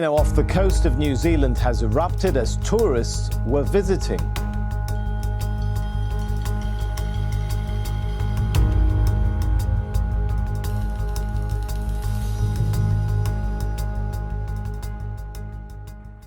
Off the coast of New Zealand has erupted as tourists were visiting.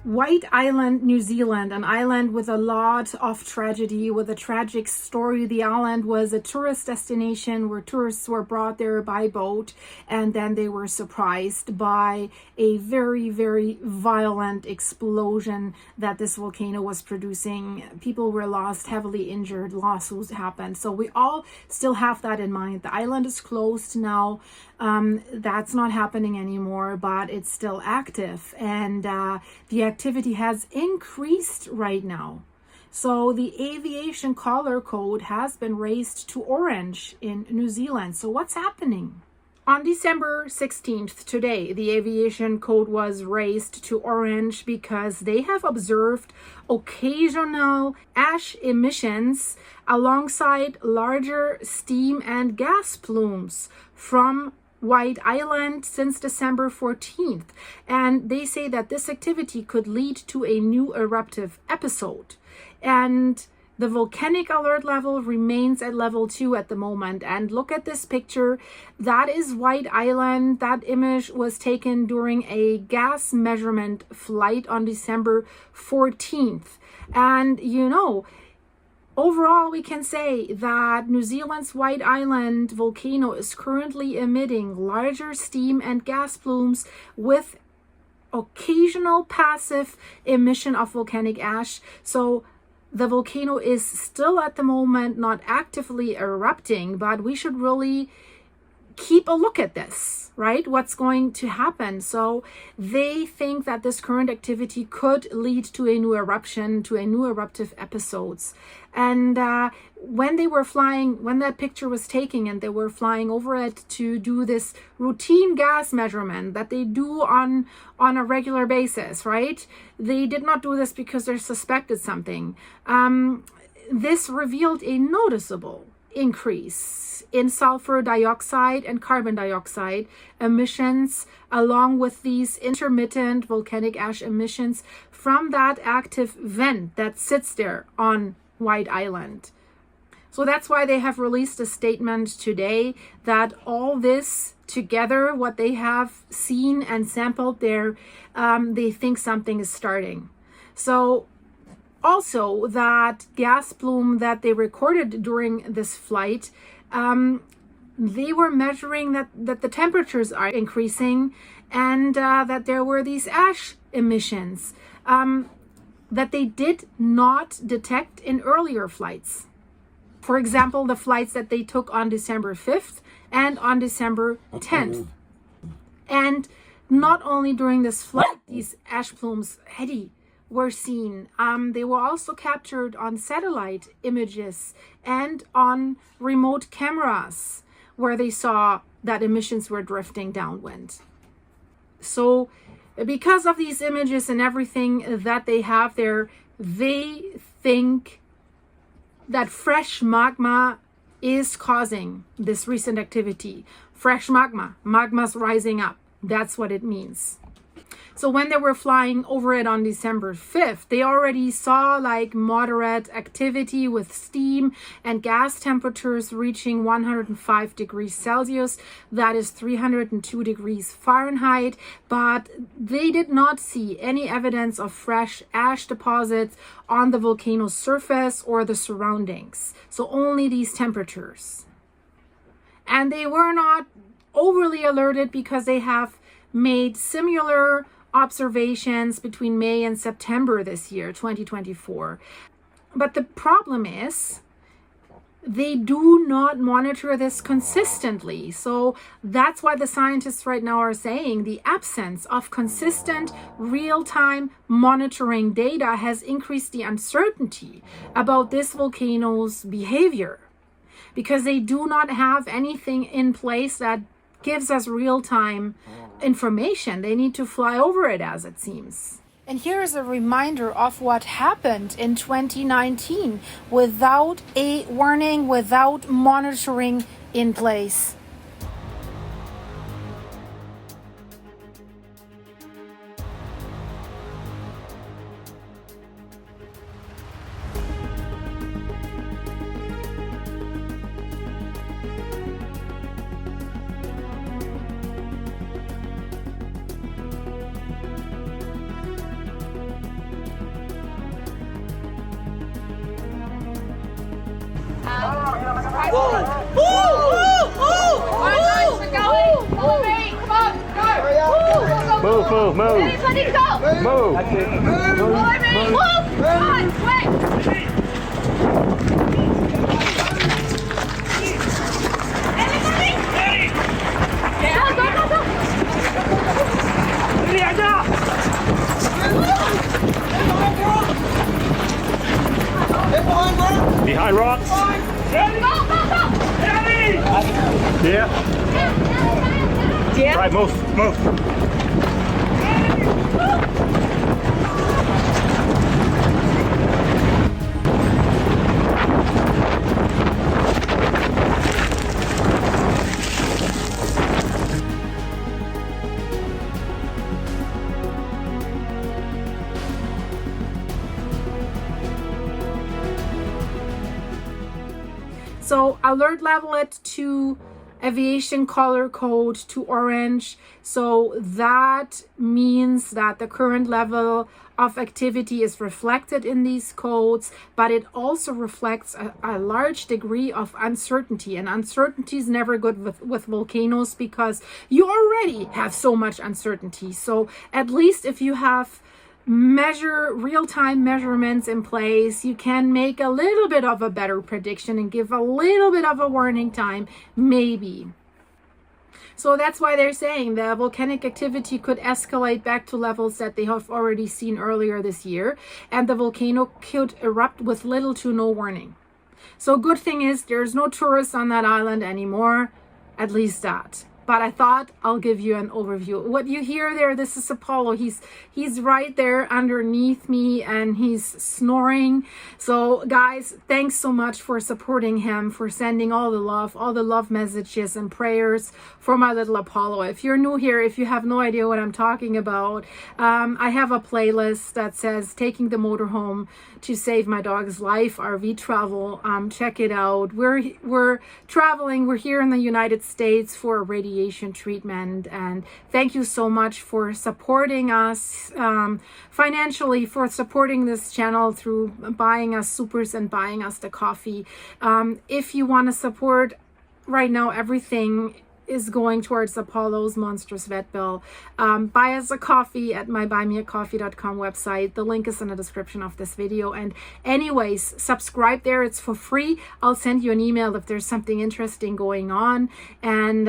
White Island, New Zealand, an island with a lot of tragedy, with a tragic story. The island was a tourist destination where tourists were brought there by boat, and then they were surprised by a very, very violent explosion that this volcano was producing. People were lost, heavily injured, lawsuits happened. So we all still have that in mind. The island is closed now. That's not happening anymore, but it's still active, and the activity has increased right now. So the Aviation Color Code has been raised to orange in New Zealand. So what's happening? On December 16th, today, the Aviation Code was raised to orange because they have observed occasional ash emissions alongside larger steam and gas plumes from White Island since December 14th. And they say that this activity could lead to a new eruptive episode. And the volcanic alert level remains at level 2 at the moment. And look at this picture. That is White Island. That image was taken during a gas measurement flight on December 14th. And overall, we can say that New Zealand's White Island volcano is currently emitting larger steam and gas plumes with occasional passive emission of volcanic ash. So the volcano is still at the moment not actively erupting, but we should really keep a look at this, right? What's going to happen? So they think that this current activity could lead to a new eruption, to a new eruptive episodes. And when they were flying, when that picture was taken and they were flying over it to do this routine gas measurement that they do on a regular basis, right? They did not do this because they suspected something. This revealed a noticeable increase in sulfur dioxide and carbon dioxide emissions, along with these intermittent volcanic ash emissions from that active vent that sits there on White Island. So that's why they have released a statement today that all this together, what they have seen and sampled there, they think something is starting. So also that gas plume that they recorded during this flight, they were measuring that the temperatures are increasing, and that there were these ash emissions that they did not detect in earlier flights. For example, the flights that they took on December 5th and on December 10th. And not only during this flight, these ash plumes, were seen. They were also captured on satellite images and on remote cameras where they saw that emissions were drifting downwind. So because of these images and everything that they have there, they think that fresh magma is causing this recent activity. Fresh magma's rising up. That's what it means. So when they were flying over it on December 5th, they already saw like moderate activity with steam and gas temperatures reaching 105 degrees Celsius. That is 302 degrees Fahrenheit. But they did not see any evidence of fresh ash deposits on the volcano's surface or the surroundings. So only these temperatures. And they were not overly alerted because they have made similar observations between May and September this year, 2024. But the problem is they do not monitor this consistently. So that's why the scientists right now are saying the absence of consistent real-time monitoring data has increased the uncertainty about this volcano's behavior, because they do not have anything in place that gives us real-time information. They need to fly over it, as it seems. And here is a reminder of what happened in 2019 without a warning, without monitoring in place. Careful, move. Everybody go. Move. Move. On, quick. Everybody. Go. Behind rocks. Go. Yeah. Right, move. So alert level it to Aviation Color Code to orange. So that means that the current level of activity is reflected in these codes, but it also reflects a large degree of uncertainty. And uncertainty is never good with volcanoes because you already have so much uncertainty. So at least if you have real-time measurements in place, you can make a little bit of a better prediction and give a little bit of a warning time, maybe. So that's why they're saying the volcanic activity could escalate back to levels that they have already seen earlier this year, and the volcano could erupt with little to no warning. So good thing is there's no tourists on that island anymore, at least that. But I thought I'll give you an overview. What you hear there, this is Apollo. He's right there underneath me and he's snoring. So guys, thanks so much for supporting him, for sending all the love messages and prayers for my little Apollo. If you're new here, if you have no idea what I'm talking about, I have a playlist that says Taking the Motorhome to Save My Dog's Life, RV Travel. Check it out. We're traveling. We're here in the United States for a radiation treatment, and thank you so much for supporting us financially, for supporting this channel through buying us supers and buying us the coffee. If you want to support, right now everything is going towards Apollo's monstrous vet bill. Buy us a coffee at my buymeacoffee.com website. The link is in the description of this video. And anyways, subscribe there. It's for free. I'll send you an email if there's something interesting going on, and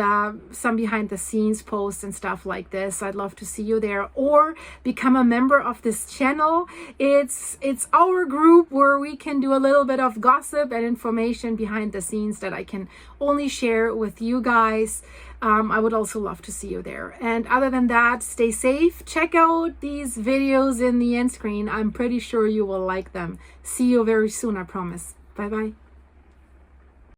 some behind the scenes posts and stuff like this. I'd love to see you there, or become a member of this channel. It's our group where we can do a little bit of gossip and information behind the scenes that I can only share with you guys. I would also love to see you there. And other than that, stay safe. Check out these videos in the end screen. I'm pretty sure you will like them. See you very soon, I promise. Bye bye.